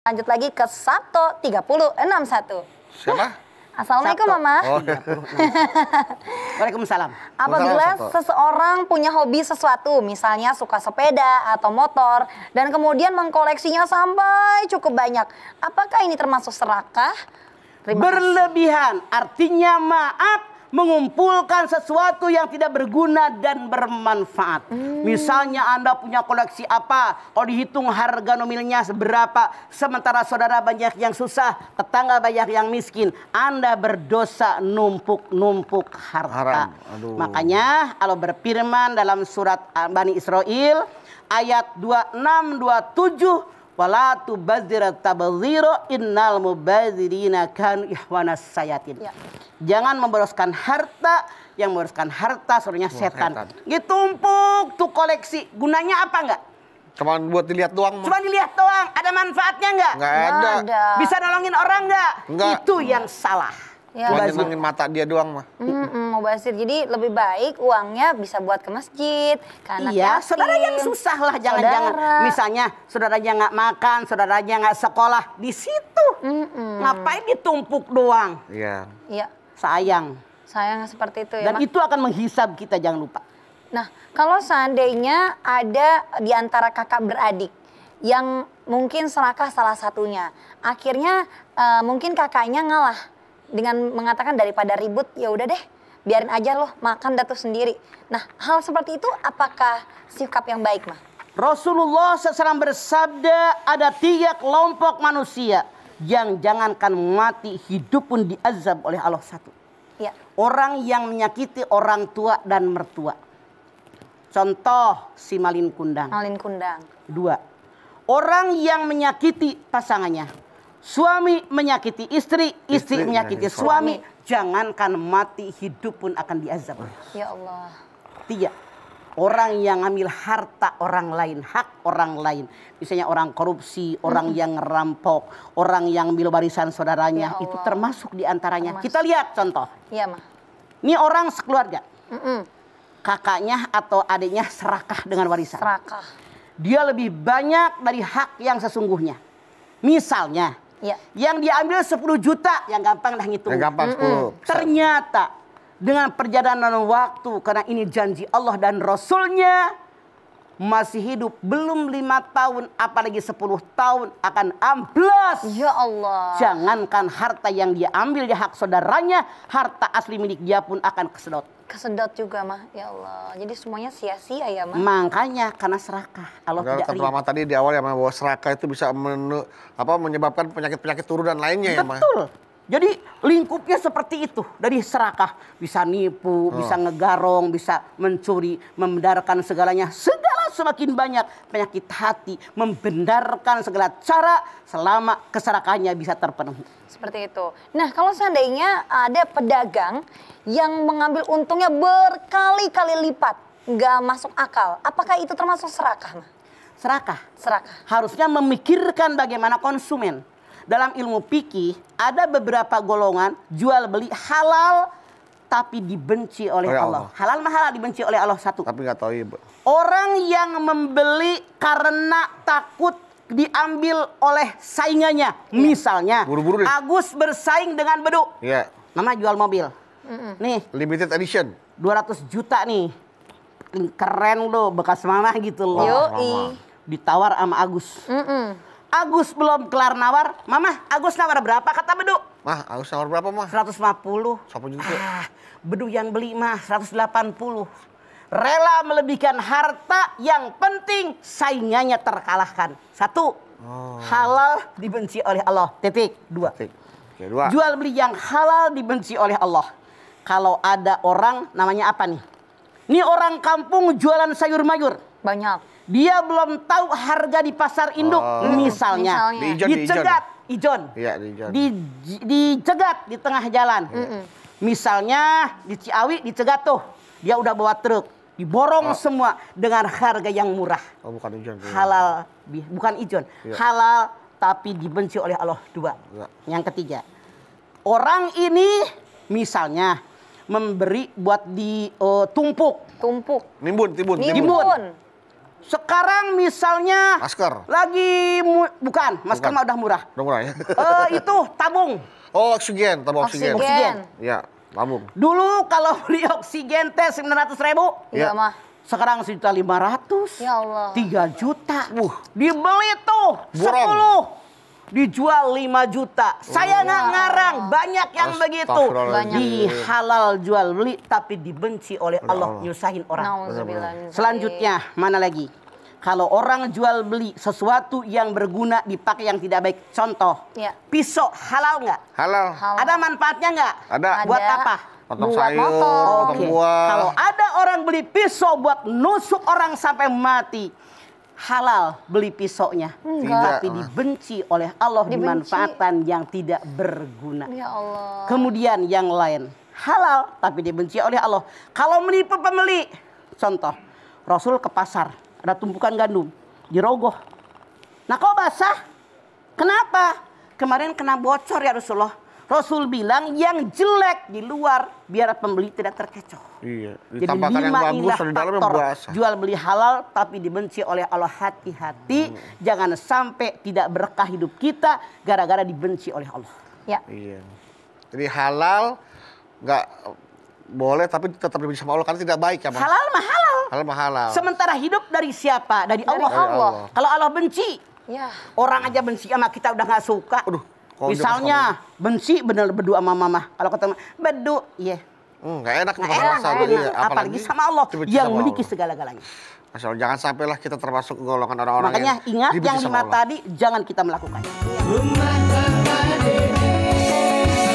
Lanjut lagi ke Sabto 3061. Siapa? Assalamualaikum Sabto. Mama. Oh, ya. Waalaikumsalam. Apabila Sabto. seseorang punya hobi sesuatu, misalnya suka sepeda atau motor, dan kemudian mengkoleksinya sampai cukup banyak, apakah ini termasuk serakah? Terima kasih. Berlebihan artinya maaf mengumpulkan sesuatu yang tidak berguna dan bermanfaat. Misalnya Anda punya koleksi apa, kalau dihitung harga nominalnya seberapa, sementara saudara banyak yang susah, tetangga banyak yang miskin, Anda berdosa numpuk-numpuk harta. Haram. Aduh. Makanya Allah berfirman dalam surat Bani Israil ayat 26-27, wala tubadzir tabdzira innal mubadzirina kanu ihwanas sayatin. Ya. Jangan memboroskan harta, yang memboroskan harta sebenarnya setan. setan. Ditumpuk tuh koleksi, gunanya apa enggak? Cuman buat dilihat doang. Cuma dilihat doang, ada manfaatnya enggak? Nggak ada. Bisa nolongin orang enggak? Enggak. Itu yang salah. Ya. Cuma Mubazir. nyenengin mata dia doang mah. Mubazir. Jadi lebih baik uangnya bisa buat ke masjid, ke anak Iya, yatim, saudara yang susah lah, jangan-jangan. saudara. Misalnya saudaranya nggak makan, saudaranya nggak sekolah, di situ. Ngapain ditumpuk doang? Iya. Iya, Sayang. sayang seperti itu ya. Dan Ma. itu akan menghisab kita, jangan lupa. Nah, kalau seandainya ada di antara kakak beradik yang mungkin serakah salah satunya, akhirnya mungkin kakaknya ngalah dengan mengatakan daripada ribut, ya udah deh, biarin aja loh makan datu sendiri. Nah, hal seperti itu apakah sikap yang baik, Ma? Rasulullah SAW bersabda, ada 3 kelompok manusia yang jangankan mati, hidup pun diazab oleh Allah. 1. Ya. Orang yang menyakiti orang tua dan mertua. Contoh si Malin Kundang. Malin Kundang. 2. Orang yang menyakiti pasangannya. Suami menyakiti istri, istri menyakiti suami. Jangankan mati, hidup pun akan diazab. Ya Allah. 3. Orang yang ngambil harta orang lain, hak orang lain. Misalnya orang korupsi, orang yang ngerampok, orang yang ambil warisan saudaranya. Ya Itu Allah. termasuk diantaranya. Termasuk. Kita lihat contoh. Iya, Ma. Ini orang sekeluarga. Mm-mm. Kakaknya atau adiknya serakah dengan warisan. Serakah. Dia lebih banyak dari hak yang sesungguhnya. Misalnya, Ya. yang diambil 10 juta, yang gampang dah ngitung. Yang gampang 10. Ternyata dengan perjalanan waktu, karena ini janji Allah dan Rasulnya, masih hidup belum 5 tahun, apalagi 10 tahun akan amblas. Ya Allah. Jangankan harta yang dia ambil di hak saudaranya, harta asli milik dia pun akan kesedot. Kesedot juga, Ma. Ya Allah. Jadi semuanya sia-sia ya, Ma. Makanya karena serakah Allah Kalau tidak kata ridho. Lama tadi di awal ya bahwa serakah itu bisa menyebabkan penyakit-penyakit turunan lainnya ya, Mas. Betul. Jadi lingkupnya seperti itu. Dari serakah bisa nipu, bisa ngegarong, bisa mencuri, membenarkan segalanya. Segala semakin banyak penyakit hati, membenarkan segala cara selama keserakahannya bisa terpenuhi. Seperti itu. Nah, kalau seandainya ada pedagang yang mengambil untungnya berkali-kali lipat, nggak masuk akal, apakah itu termasuk serakah, Ma? Serakah Serakah. harusnya memikirkan bagaimana konsumen. Dalam ilmu fikih ada beberapa golongan jual beli halal tapi dibenci oleh Oleh Allah. Allah. Halal mahal dibenci oleh Allah. 1. Tapi nggak tahu ya, Bu. Orang yang membeli karena takut diambil oleh saingannya. Misalnya Buru-buru deh. Agus bersaing dengan Bedu. Iya. Mama jual mobil. Nih Limited edition. 200 juta nih. Keren loh, bekas mama gitu loh. Yoi. Ditawar sama Agus. Agus belum kelar nawar. Mama, Agus nawar berapa kata Bedu? Mah, aku nawar berapa, Mah? 150. 1 juta. Bedu yang beli mah 180. Rela melebihkan harta, yang penting saingannya terkalahkan. 1. Halal dibenci oleh Allah. Titik. 2. Oke, 2. Jual beli yang halal dibenci oleh Allah. Kalau ada orang namanya apa nih? Ini orang kampung jualan sayur mayur. Banyak. Dia belum tahu harga di pasar induk. Misalnya. Misalnya. Di Ijon, Dicegat. Ijon. Iya, di Ijon. Dicegat di tengah jalan. Misalnya di Ciawi dicegat tuh. Dia udah bawa truk. Diborong semua dengan harga yang murah. Oh, bukan Ijon. Halal. Bukan Ijon. Iya. Halal tapi dibenci oleh Allah. 2. Iya. Yang ketiga. Orang ini misalnya memberi buat ditumpuk. Tumpuk. Timbun. Nimbun. Sekarang misalnya Masker. lagi bukan, masker Bukan. mah udah murah. Udah murah ya? Itu tabung. Oh, oksigen, tabung oksigen. Oksigen. Ya, tabung. Dulu kalau beli oksigen teh 900.000. Iya Ya. mah. Sekarang 1.500.000. Ya Allah. 3 juta. Dibeli tuh Borong. 10. Dijual 5 juta. Saya nggak ngarang, banyak yang begitu. Astagfirullahaladzim. Di halal jual beli tapi dibenci oleh Allah, Allah. nyusahin orang. Nauzubillah min dzalik. Selanjutnya, mana lagi? Kalau orang jual beli sesuatu yang berguna dipakai yang tidak baik. Contoh, Ya. pisau halal nggak? Halal. Halal. Ada manfaatnya nggak? Ada. Buat Ada. apa? Potong Buat sayur, motor. potong Oke. buah. Kalau ada orang beli pisau buat nusuk orang sampai mati, halal beli pisaunya. Enggak. Tapi dibenci oleh Allah, Dibenci. dimanfaatkan yang tidak berguna. Ya Allah. Kemudian yang lain, halal tapi dibenci oleh Allah. Kalau menipu pembeli, contoh, Rasul ke pasar, ada tumpukan gandum, dirogoh. Nah kok basah? Kenapa? Kemarin kena bocor ya Rasulullah. Rasul bilang yang jelek di luar biar pembeli tidak terkecoh. Iya, Jadi ditampakkan yang 5 bagus inilah di dalamnya faktor basah. jual beli halal tapi dibenci oleh Allah. Hati-hati, jangan sampai tidak berkah hidup kita gara-gara dibenci oleh Allah. Ya. Iya. Jadi halal nggak boleh tapi tetap dibenci sama Allah karena tidak baik ya, Bang. Halal mah halal. Halal mah halal. Sementara hidup dari siapa? Dari Allah. Allah. Kalau Allah benci, Ya. orang aja benci sama kita udah nggak suka. Aduh, kalau Misalnya benci bener berdua sama mama. Kalau ketemu bedu, iya. nggak enak Nggak bukan enak, rasa nggak jadi enak. Apalagi sama Allah dibenci yang sama memiliki Allah. segala-galanya. Masya Allah, jangan sampailah kita termasuk golongan orang-orang Makanya yang ingat dibenci yang sama 5 Allah. tadi jangan kita melakukan. Rumah Bapak